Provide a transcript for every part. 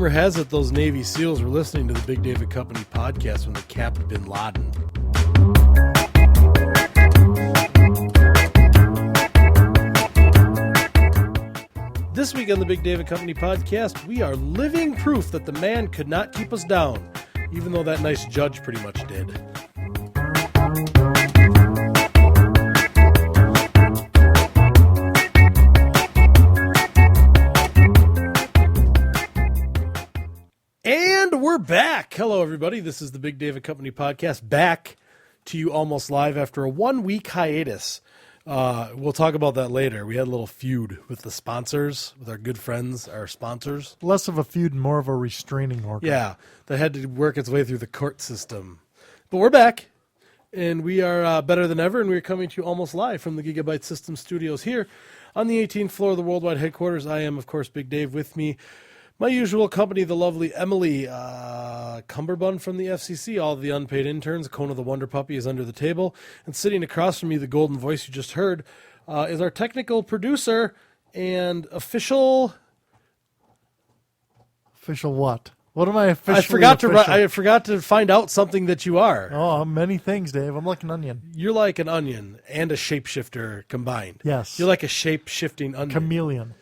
Rumor has it those Navy SEALs were listening to the Big David Company podcast when they capped Bin Laden. This week on the Big David Company podcast, we are living proof that the man could not keep us down, even though that nice judge pretty much did. And we're back. Hello, everybody. This is the Big David Company podcast, back to you almost live after a 1 week hiatus. We'll talk about that later. We had a little feud with the sponsors, with our good friends, our sponsors. Less of a feud and more of a restraining order. Yeah, that had to work its way through the court system. But we're back, and we are better than ever, and we're coming to you almost live from the Gigabyte System studios here on the 18th floor of the worldwide headquarters. I am, of course, Big Dave. With me, my usual company, the lovely Emily Cumberbund from the FCC, all of the unpaid interns. Kona the Wonder Puppy is under the table. And sitting across from me, the golden voice you just heard, is our technical producer and official... Official what? What am I officially I forgot to find out something that you are. Oh, many things, Dave. I'm like an onion. You're like an onion and a shapeshifter combined. Yes. You're like a shape-shifting onion. Chameleon.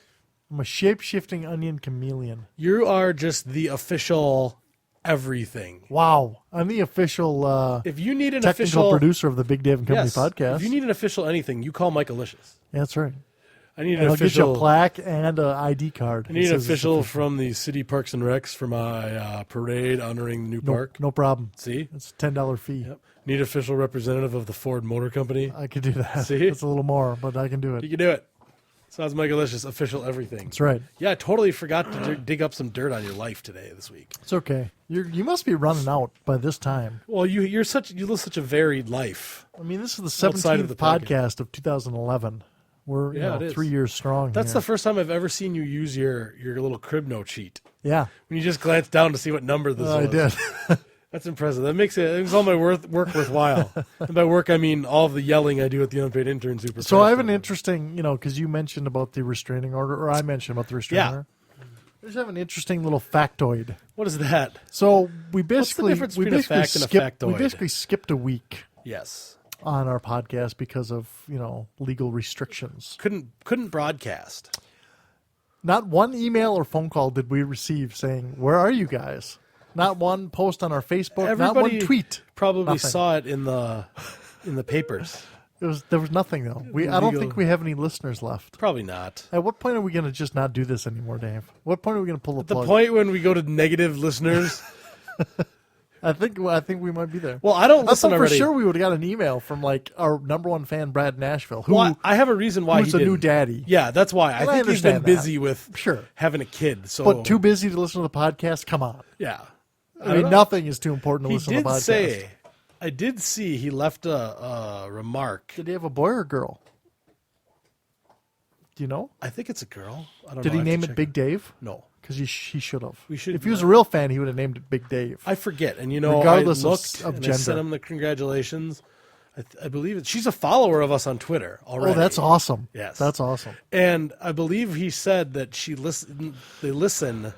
I'm a shape-shifting onion chameleon. You are just the official everything. Wow. I'm the official if you need an technical producer of the Big Dave and Company yes, podcast. If you need an official anything, you call Mike Alicious. Yeah, that's right. I need and an I'll official. get you a plaque and an ID card. I need an official from the City Parks and Recs for my parade honoring the new park. No problem. See? It's a $10 fee. Yep. Need official representative of the Ford Motor Company. I could do that. See? It's a little more, but I can do it. You can do it. So that's Mike Alicious, official everything. That's right. Yeah, I totally forgot to dig up some dirt on your life this week. It's okay. You must be running out by this time. Well, you live such a varied life. I mean, this is the 17th of the podcast of 2011. We're it is. 3 years strong. That's here. the first time I've ever seen you use your little crib note sheet. Yeah. When you just glance down to see what number this was. I did. That's impressive. That makes all my work worthwhile. And by work, I mean all of the yelling I do at the unpaid intern super. So I have an interesting, because you mentioned about the restraining order, or I mentioned about the restraining order. I just have an interesting little factoid. What is that? So we basically What's the difference between a fact and a factoid? We basically skipped a week. Yes. On our podcast because of legal restrictions. Couldn't broadcast. Not one email or phone call did we receive saying, "Where are you guys?" Not one post on our Facebook. Everybody not one tweet. Probably nothing. Saw it in the papers. There was nothing though. I don't think we have any listeners left. Probably not. At what point are we going to just not do this anymore, Dave? What point are we going to pull the plug? The point when we go to negative listeners. I think we might be there. Well, I don't listen already. For sure we would have got an email from our number one fan, Brad Nashville. I have a reason why who's he a new daddy. Yeah, that's why. I think he's been busy with having a kid. So, but too busy to listen to the podcast? Come on. Yeah. I mean, nothing is too important to listen to the podcast. I did see he left a remark. Did he have a boy or a girl? Do you know? I think it's a girl. I don't know. Did he name it Big Dave? No. Because he should have. If he was a real fan, he would have named it Big Dave. I forget. And, regardless I looked of and gender. I sent him the congratulations. I believe she's a follower of us on Twitter already. Oh, that's awesome. Yes. That's awesome. And I believe he said that they listen.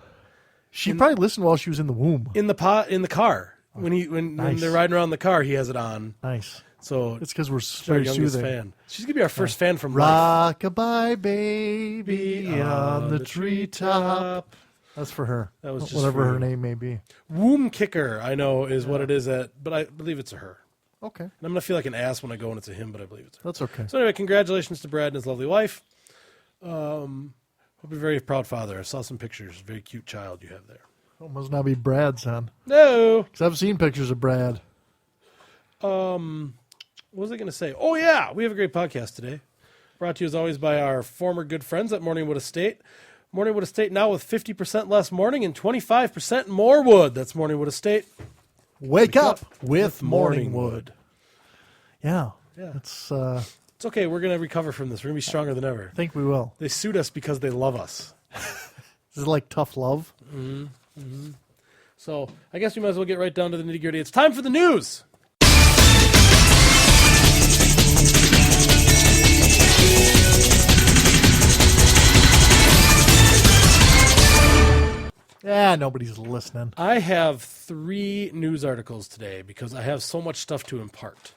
She probably listened while she was in the womb. In the car. When they're riding around the car, he has it on. Nice. So it's because we're our very youngest soothing. fan. She's gonna be our first fan from life. Rockabye baby on the treetop. That's for her. That was just whatever her name may be. Womb kicker, I know, is what it is but I believe it's a her. Okay. And I'm gonna feel like an ass when I go and it's a him, but I believe it's her. That's okay. So anyway, congratulations to Brad and his lovely wife. Hope you're a very proud father. I saw some pictures. Very cute child you have there. Oh, must not be Brad, son. No. Because I've seen pictures of Brad. What was I going to say? Oh, yeah. We have a great podcast today. Brought to you, as always, by our former good friends at Morningwood Estate. Morningwood Estate now with 50% less morning and 25% more wood. That's Morningwood Estate. Wake up with Morningwood. Yeah. It's okay. We're going to recover from this. We're going to be stronger than ever. I think we will. They sued us because they love us. This is like tough love. Mm-hmm. Mm-hmm. So I guess we might as well get right down to the nitty-gritty. It's time for the news. Yeah, nobody's listening. I have 3 news articles today because I have so much stuff to impart.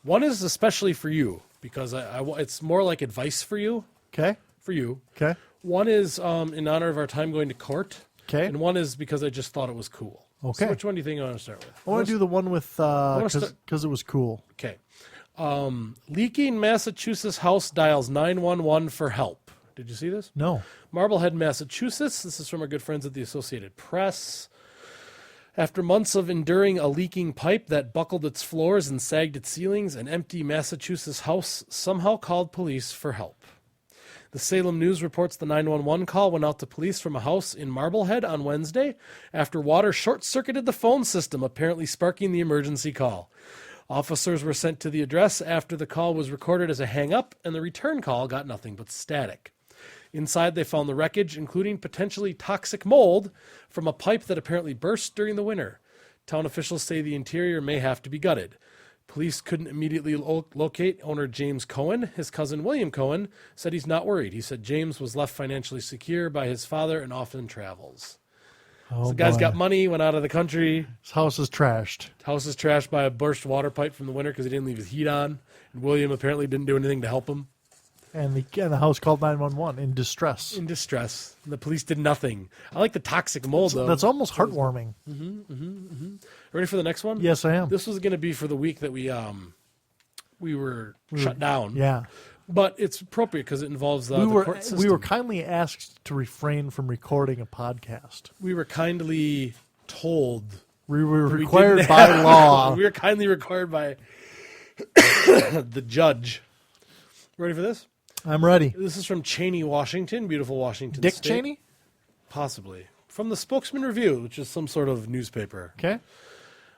One is especially for you because it's more like advice for you. Okay. For you. Okay. One is in honor of our time going to court. Okay. And one is because I just thought it was cool. Okay. So which one do you think I want to start with? I want to do the one with because it was cool. Okay. Leaking Massachusetts house dials 911 for help. Did you see this? No. Marblehead, Massachusetts. This is from our good friends at the Associated Press. After months of enduring a leaking pipe that buckled its floors and sagged its ceilings, an empty Massachusetts house somehow called police for help. The Salem News reports the 911 call went out to police from a house in Marblehead on Wednesday after water short-circuited the phone system, apparently sparking the emergency call. Officers were sent to the address after the call was recorded as a hang-up, and the return call got nothing but static. Inside, they found the wreckage, including potentially toxic mold from a pipe that apparently burst during the winter. Town officials say the interior may have to be gutted. Police couldn't immediately locate owner James Cohen. His cousin William Cohen said he's not worried. He said James was left financially secure by his father and often travels. Oh, so the guy's boy. got money, went out of the country. His house is trashed. House is trashed by a burst water pipe from the winter because he didn't leave his heat on. And William apparently didn't do anything to help him. And the house called 911 in distress. In distress. And the police did nothing. I like the toxic mold, though. That's almost heartwarming. Ready for the next one? Yes, I am. This was going to be for the week that we were shut down. Yeah. But it's appropriate because it involves the court system. We were kindly asked to refrain from recording a podcast. We were kindly told. We were we required didn't by have- law. We were kindly required by the judge. Ready for this? I'm ready. This is from Cheney, Washington. Beautiful Washington Dick State. Cheney? Possibly. From the Spokesman Review, which is some sort of newspaper. Okay.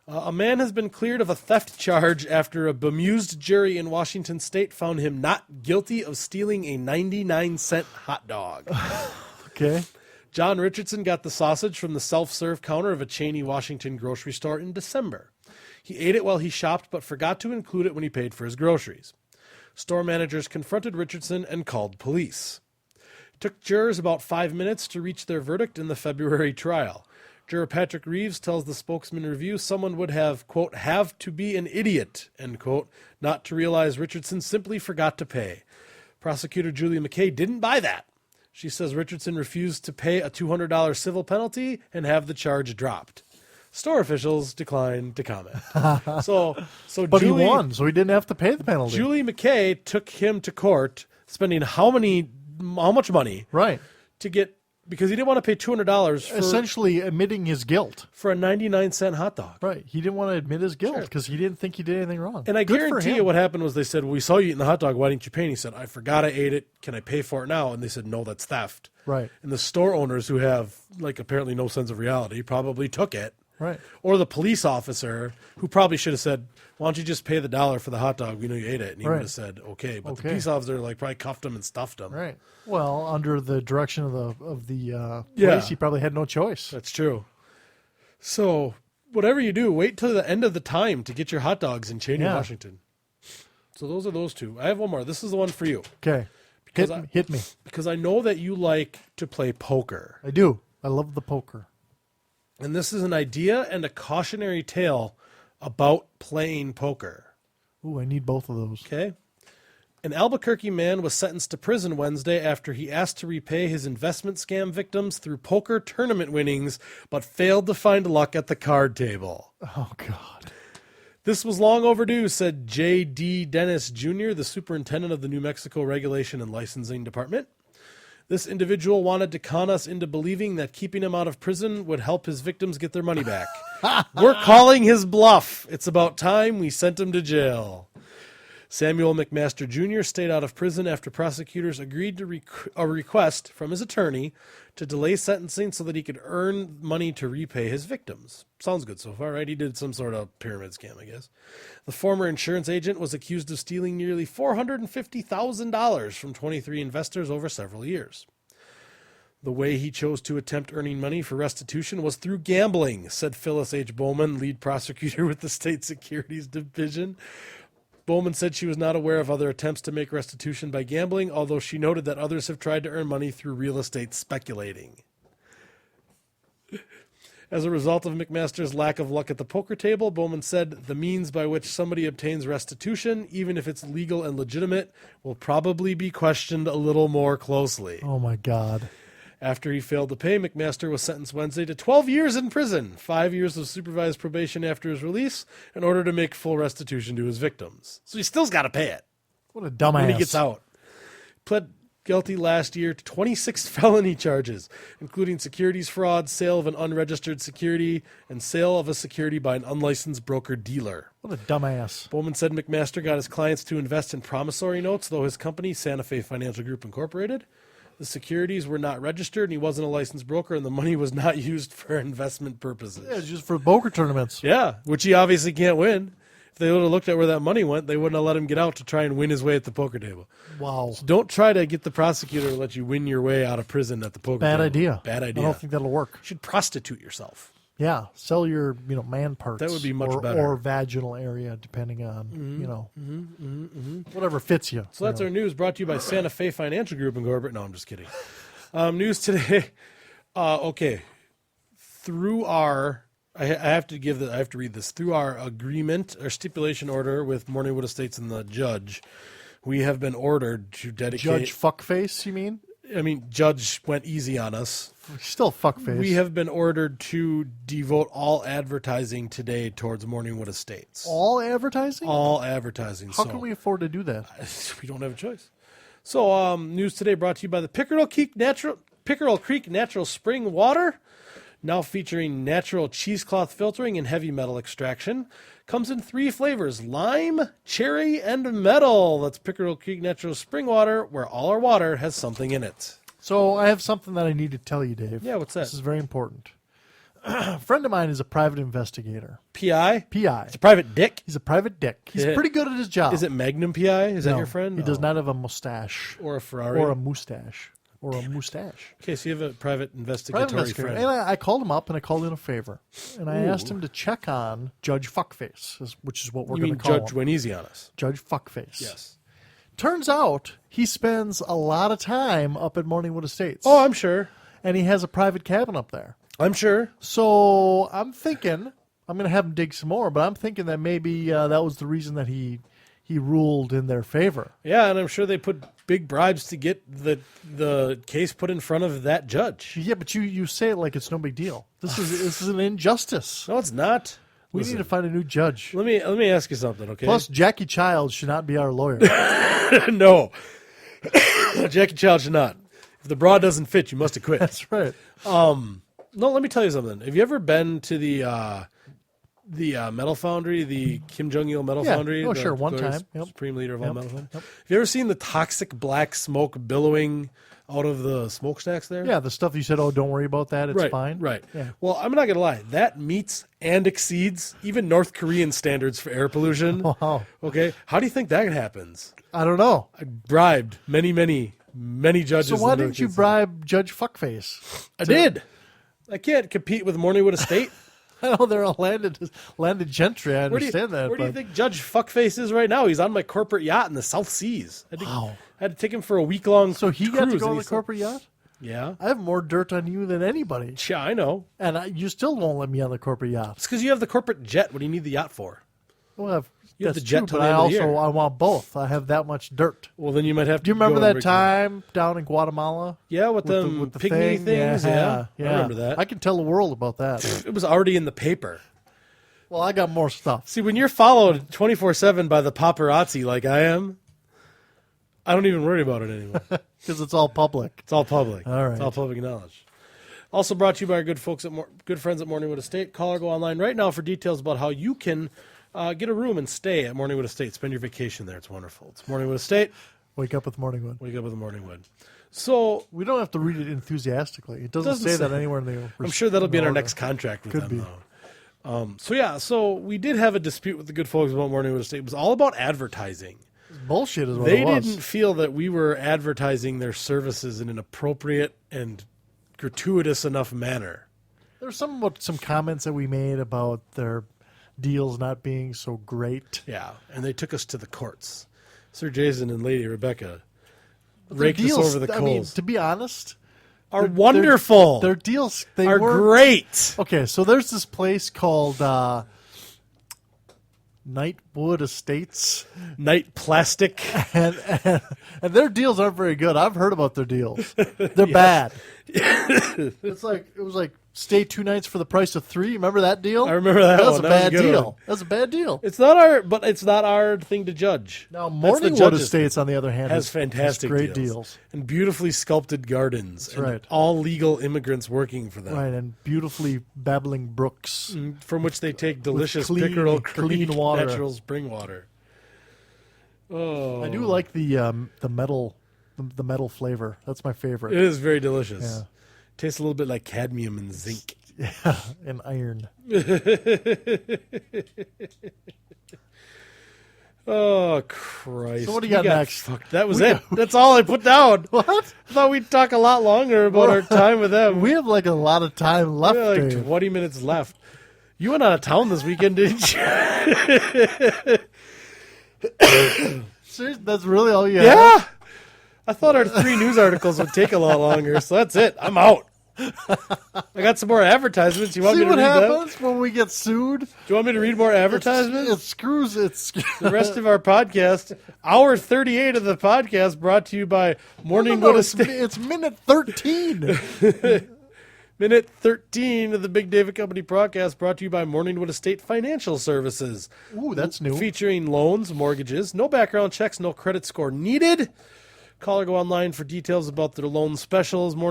A man has been cleared of a theft charge after a bemused jury in Washington State found him not guilty of stealing a 99-cent hot dog. Okay. John Richardson got the sausage from the self-serve counter of a Cheney, Washington grocery store in December. He ate it while he shopped but forgot to include it when he paid for his groceries. Store managers confronted Richardson and called police. It took jurors about 5 minutes to reach their verdict in the February trial. Juror Patrick Reeves tells the Spokesman Review someone would have, quote, have to be an idiot, end quote, not to realize Richardson simply forgot to pay. Prosecutor Julie McKay didn't buy that. She says Richardson refused to pay a $200 civil penalty and have the charge dropped. Store officials declined to comment. But Julie, he won, so he didn't have to pay the penalty. Julie McKay took him to court, spending how much money Right. to get, because he didn't want to pay $200 Essentially admitting his guilt. for a 99-cent hot dog. Right. He didn't want to admit his guilt Sure. because he didn't think he did anything wrong. And I Good for guarantee him. you what happened was they said, well, we saw you eating the hot dog. Why didn't you pay? And he said, I forgot I ate it. Can I pay for it now? And they said, no, that's theft. Right. And the store owners who have, like, apparently no sense of reality probably took it. Right. Or the police officer who probably should have said, why don't you just pay the $1 for the hot dog? We know you ate it. And he Right. would have said, okay. But the Okay. police officer, like, probably cuffed him and stuffed him. Right. Well, under the direction of the Yeah. police, he probably had no choice. That's true. So, whatever you do, wait till the end of the time to get your hot dogs in Cheney, Yeah. Washington. So those are those two. I have one more. This is the one for you. Okay. Because Hit me. Because I know that you like to play poker. I do. I love the poker. And this is an idea and a cautionary tale about playing poker. Ooh, I need both of those. Okay? An Albuquerque man was sentenced to prison Wednesday after he asked to repay his investment scam victims through poker tournament winnings, but failed to find luck at the card table. Oh, God. This was long overdue, said J.D. Dennis Jr., the superintendent of the New Mexico Regulation and Licensing Department. This individual wanted to con us into believing that keeping him out of prison would help his victims get their money back. We're calling his bluff. It's about time we sent him to jail. Samuel McMaster Jr. stayed out of prison after prosecutors agreed to a request from his attorney to delay sentencing so that he could earn money to repay his victims. Sounds good so far, right? He did some sort of pyramid scam, I guess. The former insurance agent was accused of stealing nearly $450,000 from 23 investors over several years. The way he chose to attempt earning money for restitution was through gambling, said Phyllis H. Bowman, lead prosecutor with the State Securities Division. Bowman said she was not aware of other attempts to make restitution by gambling, although she noted that others have tried to earn money through real estate speculating. As a result of McMaster's lack of luck at the poker table, Bowman said the means by which somebody obtains restitution, even if it's legal and legitimate, will probably be questioned a little more closely. Oh, my God. After he failed to pay, McMaster was sentenced Wednesday to 12 years in prison, 5 years of supervised probation after his release, in order to make full restitution to his victims. So he still's got to pay it What a dumbass. when he gets out. Pled guilty last year to 26 felony charges, including securities fraud, sale of an unregistered security, and sale of a security by an unlicensed broker-dealer. What a dumbass. Bowman said McMaster got his clients to invest in promissory notes, though his company, Santa Fe Financial Group Incorporated, the securities were not registered, and he wasn't a licensed broker, and the money was not used for investment purposes. Yeah, it's just for poker tournaments. Yeah, which he obviously can't win. If they would have looked at where that money went, they wouldn't have let him get out to try and win his way at the poker table. Wow. So don't try to get the prosecutor to let you win your way out of prison at the poker Bad table. idea. Bad idea. I don't think that'll work. You should prostitute yourself. Yeah, sell your man parts. That would be much or, better. Or vaginal area, depending on whatever fits you. So that's our news brought to you by Santa Fe Financial Group Incorporated. No, I'm just kidding. News today. Okay, through our, I have to read this. Through our agreement or stipulation order with Morningwood Estates and the judge, we have been ordered to dedicate. Judge Fuckface, you mean? I mean, Judge went easy on us. Still Fuckface. We have been ordered to devote all advertising today towards Morningwood Estates. All advertising? All advertising. How can we afford to do that? We don't have a choice. So, news today brought to you by the Pickerel Creek Natural Spring Water, now featuring natural cheesecloth filtering and heavy metal extraction. Comes in 3 flavors: lime, cherry, and metal. That's Pickerel Creek Natural Spring Water, where all our water has something in it. So I have something that I need to tell you, Dave. Yeah, what's that? This is very important. A friend of mine is a private investigator. PI? PI. It's a private dick? He's a private dick. He's pretty good at his job. Is it Magnum PI? Is that No, your friend? He does not have a mustache. Or a Ferrari? Or a mustache. Or a mustache. Okay, so you have a private Private investigatory investigator. friend. And I called him up and I called in a favor. And I asked him to check on Judge Fuckface, which is what we're You going mean to call Judge him. went easy on us? Judge Fuckface. Yes. Turns out he spends a lot of time up at Morningwood Estates. Oh, I'm sure. And he has a private cabin up there. I'm sure. So I'm thinking, I'm going to have him dig some more, but I'm thinking that maybe that was the reason that he ruled in their favor. Yeah, and I'm sure they put big bribes to get the case put in front of that judge. Yeah, but you say it like it's no big deal. This is an injustice. No, it's not. We need to find a new judge. Let me ask you something, okay? Plus, Jackie Child should not be our lawyer. No. Jackie Child should not. If the bra doesn't fit, you must have quit. That's right. No, let me tell you something. Have you ever been to the metal foundry, the Kim Jong-il metal Yeah. foundry? Oh, the sure, one glorious time. Yep. Supreme leader of all Yep. metal foundry? Yep. Have you ever seen the toxic black smoke billowing out of the smokestacks there? Yeah, the stuff you said, oh, don't worry about that. It's right, fine. Right. Yeah. Well, I'm not going to lie. That meets and exceeds even North Korean standards for air pollution. Wow. Okay. How do you think that happens? I don't know. I bribed many judges. So why in the didn't you North bribe Judge Fuckface? I did. I can't compete with Morningwood Estate. I know they're all landed gentry. I understand that. Where do you but- think Judge Fuckface is right now? He's on my corporate yacht in the South Seas. I had to take him for a week-long So he got to go on the corporate yacht? Yeah. I have more dirt on you than anybody. Yeah, I know. And you still won't let me on the corporate yacht. It's because you have the corporate jet. What do you need the yacht for? Well, You have that's the jet true, till but the I end of the also year. I want both. I have that much dirt. Well, then you might have to Do you remember go that and break time down in Guatemala? Yeah, with them the pygmy thing? things. Yeah, I remember that. I can tell the world about that. It was already in the paper. Well, I got more stuff. See, when you're followed 24/7 by the paparazzi like I am, I don't even worry about it anymore. Because it's all public. It's all public. All right. It's all public knowledge. Also brought to you by our good folks good friends at Morningwood Estate. Call or go online right now for details about how you can get a room and stay at Morningwood Estate. Spend your vacation there. It's wonderful. It's Morningwood Estate. Wake up with Morningwood. Wake up with the Morningwood. So We don't have to read it enthusiastically. It doesn't say that anywhere in the. I'm sure that'll be in our order. next contract with Could them, be. though. So we did have a dispute with the good folks about Morningwood Estate. It was all about advertising. Bullshit is what They it was. didn't feel that we were advertising their services in an appropriate and gratuitous enough manner. There's some comments that we made about their deals not being so great. Yeah, and they took us to the courts. Sir Jason and Lady Rebecca Their raked us over the I mean, coals. to be honest, are wonderful. Their deals are great. Okay, so there's this place called Nightwood Estates. Night Plastic. And their deals aren't very good. I've heard about their deals. They're bad. It was like stay 2 nights for the price of 3. Remember that deal? I remember that. That was one. a That was bad good deal. one. That's a bad deal. It's not our thing to judge. Now That's the Morningwood judges' Estates, on the other hand, has fantastic great deals. and beautifully sculpted gardens. That's and right. all legal immigrants working for them. Right, and beautifully babbling brooks. From which they take delicious clean- Pickerel clean Creek water. natural spring water. Oh, I do like the metal flavor. That's my favorite. It is very delicious. Yeah. Tastes a little bit like cadmium and zinc. Yeah, and iron. Oh Christ! So what do you got next? That was it. That's all I put down. What? I thought we'd talk a lot longer about our time with them. We have like a lot of time left. We have like Dave. 20 minutes left. You went out of town this weekend, didn't you? Seriously, that's really all you have? Yeah. I thought our 3 news articles would take a lot longer, so that's it. I'm out. I got some more advertisements. You want See me to what read them? happens when we get sued? Do you want me to read more advertisements? It screws it. The rest of our podcast, hour 38 of the podcast, brought to you by Morningwood Estate. It's minute 13. Minute 13 of the Big David Company podcast, brought to you by Morningwood Estate Financial Services. Ooh, that's new. Featuring loans, mortgages, no background checks, no credit score needed. Call or go online for details about their loan specials. That's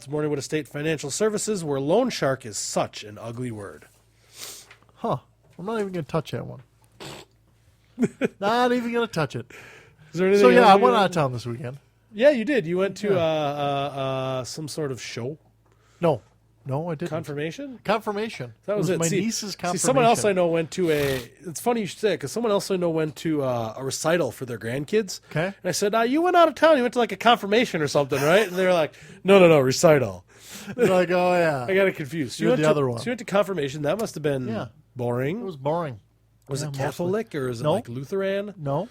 Morningwood Estate Financial Services, where loan shark is such an ugly word. Huh. I'm not even going to touch that one. Not even going to touch it. Is there anything So, yeah, else I you went got? out of town this weekend. Yeah, you did. You went to some sort of show. No, I didn't. Confirmation? Confirmation. That was it. My See- niece's confirmation. See, someone else I know went to it's funny you should say it, because someone else I know went to a recital for their grandkids. Okay. And I said, you went out of town. You went to like a confirmation or something, right? And they were like, no, recital. They're like, oh, yeah. I got it confused. So You're went the to, other one. So you went to confirmation. That must have been boring. It was boring. Was Yeah, it mostly. Catholic or is it No. like Lutheran? No.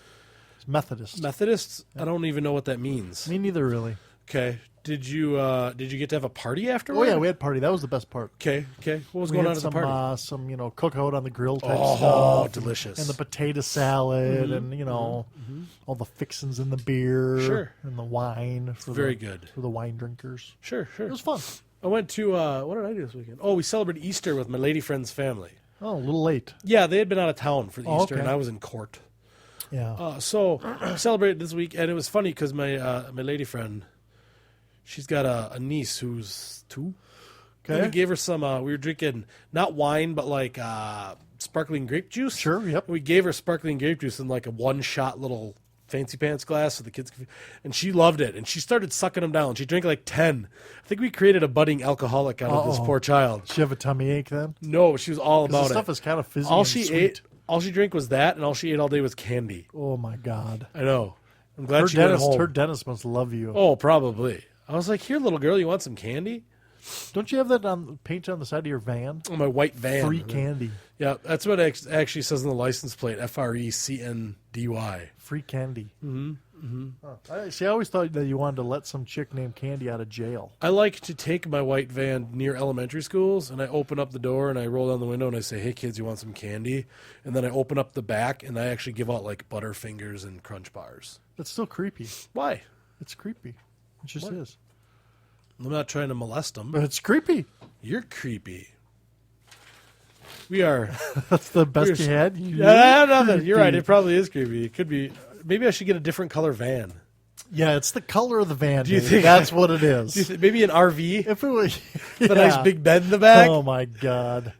It's Methodist. Methodists? I don't even know what that means. Me neither, really. Okay. Did you get to have a party Oh, afterward? yeah, we had party. That was the best part. Okay. What was We going had on at the some, party? some, cookout on the grill type Oh, stuff. delicious. And the potato salad and, all the fixings in the beer. Sure. And the wine. For very good. For the wine drinkers. Sure. It was fun. I went to, what did I do this weekend? Oh, we celebrated Easter with my lady friend's family. Oh, a little late. Yeah, they had been out of town for Oh, Easter, okay. and I was in court. Yeah. So we celebrated this week, and it was funny because my lady friend, she's got a niece who's 2. Okay. And we gave her some, we were drinking, not wine, but like sparkling grape juice. Sure, yep. And we gave her sparkling grape juice in like a one-shot little fancy pants glass so the kids could, and she loved it. And she started sucking them down. She drank like 10. I think we created a budding alcoholic out of this poor child. Did she have a tummy ache then? No, she was all 'Cause about the stuff it. is kind of fizzy All and she sweet. ate, all she drank was that, and all she ate all day was candy. Oh, my God. I know. I'm glad Her she went dentist, home. her dentist must love you. Oh, probably. I was like, here, little girl, you want some candy? Don't you have that on paint on the side of your van? On my white van. Free candy. Yeah, that's what it actually says on the license plate, FRECNDY. Free candy. I always thought that you wanted to let some chick named Candy out of jail. I like to take my white van near elementary schools, and I open up the door, and I roll down the window, and I say, hey, kids, you want some candy? And then I open up the back, and I actually give out, like, Butterfingers and Crunch Bars. That's still creepy. Why? It's creepy. It just is. I'm not trying to molest them. But it's creepy. You're creepy. We are... That's the best you had? Yeah, nothing. You're right. It probably is creepy. It could be... Maybe I should get a different color van. Yeah, it's the color of the van. Do you Dave. think That's what it is? Do you maybe an RV If it was with a nice big bed in the back? Oh my God!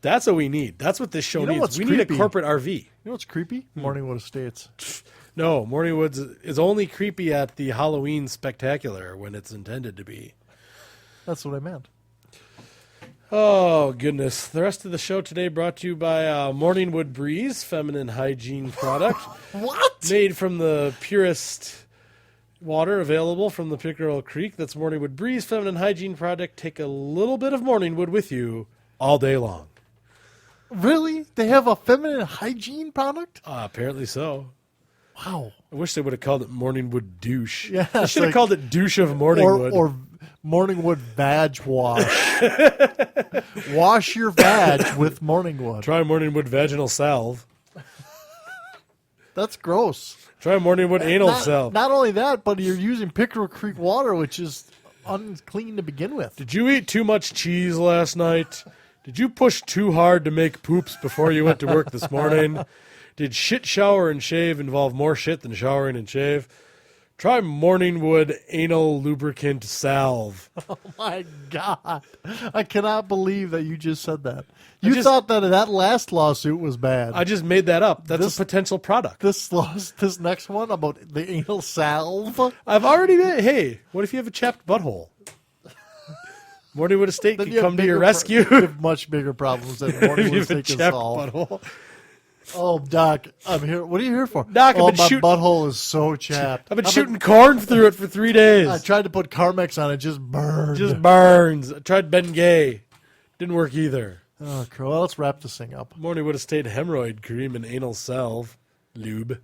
That's what we need. That's what this show You know needs. what's We need a creepy? corporate RV. You know what's creepy? Morningwood Estates. No, Morningwood is only creepy at the Halloween spectacular when it's intended to be. That's what I meant. Oh, goodness. The rest of the show today brought to you by Morningwood Breeze, feminine hygiene product. What? Made from the purest water available from the Pickerel Creek. That's Morningwood Breeze, feminine hygiene product. Take a little bit of Morningwood with you all day long. Really? They have a feminine hygiene product? Apparently so. Wow. I wish they would have called it Morningwood douche. Yeah, they it's should have like- called it douche of Morningwood. Or Morningwood vag wash. Wash your vag with Morningwood. Try Morningwood vaginal salve. That's gross. Try Morningwood anal salve. Not only that, but you're using Pickerel Creek water, which is unclean to begin with. Did you eat too much cheese last night? Did you push too hard to make poops before you went to work this morning? Did shit, shower, and shave involve more shit than showering and shave? Try Morningwood anal lubricant salve. Oh my God. I cannot believe that you just said that. You thought that last lawsuit was bad. I just made that up. That's a potential product. This next one about the anal salve. I've already made. Hey, what if you have a chapped butthole? Morningwood Estate Then can you have come to your bigger rescue. you have much bigger problems than If you Morningwood have a Estate can chapped solve. butthole. Oh, Doc, I'm here. What are you here for? Doc, I've oh, been my shooting- butthole is so chapped. I've been shooting corn through it for 3 days. I tried to put Carmex on it, just burned. Just burns. I tried Bengay. Didn't work either. Oh, cool. Well, let's wrap this thing up. Morningwood Estate hemorrhoid cream and anal salve lube.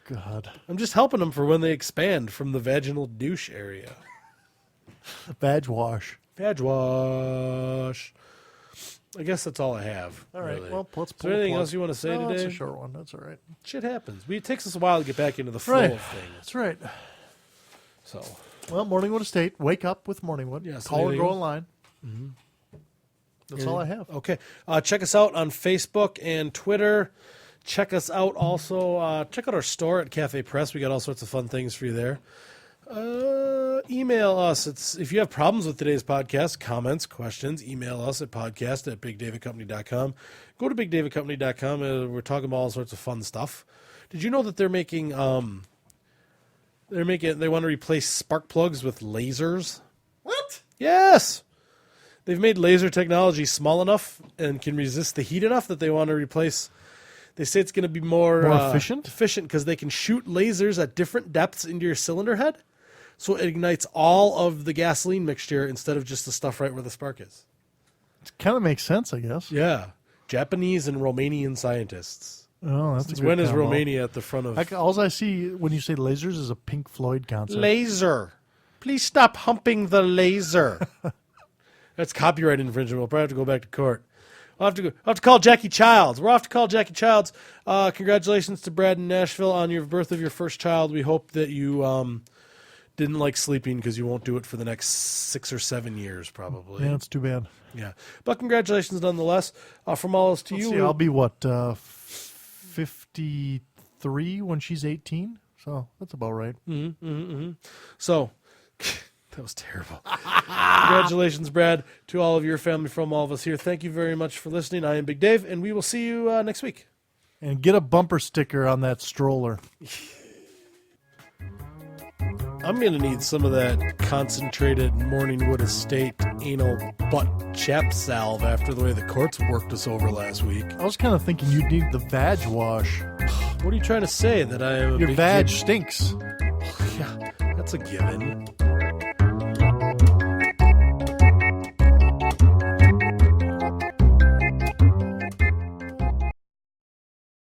God. I'm just helping them for when they expand from the vaginal douche area. Vag wash. Vag wash. I guess that's all I have. All right. really. Well, let's Is pull there a anything plug. else you want to say No, today? That's a short one. That's all right. Shit happens. It takes us a while to get back into the flow Right. of things. That's right. So, Well, Morningwood Estate. Wake up with Morningwood. Yes, Call and anything? go online. That's all I have. okay. Check us out on Facebook and Twitter. Check us out also. Check out our store at Cafe Press. We got all sorts of fun things for you there. Email us. If you have problems with today's podcast, comments, questions, email us at podcast@bigdavidcompany.com. Go to bigdavidcompany.com. We're talking about all sorts of fun stuff. Did you know that they're making they want to replace spark plugs with lasers? What? Yes. They've made laser technology small enough and can resist the heat enough that they want to replace. They say it's going to be more efficient? Efficient because they can shoot lasers at different depths into your cylinder head. So it ignites all of the gasoline mixture instead of just the stuff right where the spark is. It kind of makes sense, I guess. Yeah. Japanese and Romanian scientists. Oh, that's Since a good when is combo. Romania at the front of... All I see when you say lasers is a Pink Floyd concert. Laser. Please stop humping the laser. That's copyright infringement. We'll probably have to go back to court. I'll have to call Jackie Childs. We're off to call Jackie Childs. Congratulations to Brad in Nashville on your birth of your first child. We hope that you didn't like sleeping because you won't do it for the next 6 or 7 years probably. Yeah, it's too bad. Yeah. But congratulations nonetheless. From all us to Let's you. see, I'll be, 53 when she's 18? So that's about right. So, that was terrible. Congratulations, Brad, to all of your family from all of us here. Thank you very much for listening. I am Big Dave, and we will see you next week. And get a bumper sticker on that stroller. I'm going to need some of that concentrated Morningwood Estate anal butt chap salve after the way the courts worked us over last week. I was kind of thinking you'd need the vag wash. What are you trying to say? That I am a Your big vag kid? stinks. Yeah, that's a given.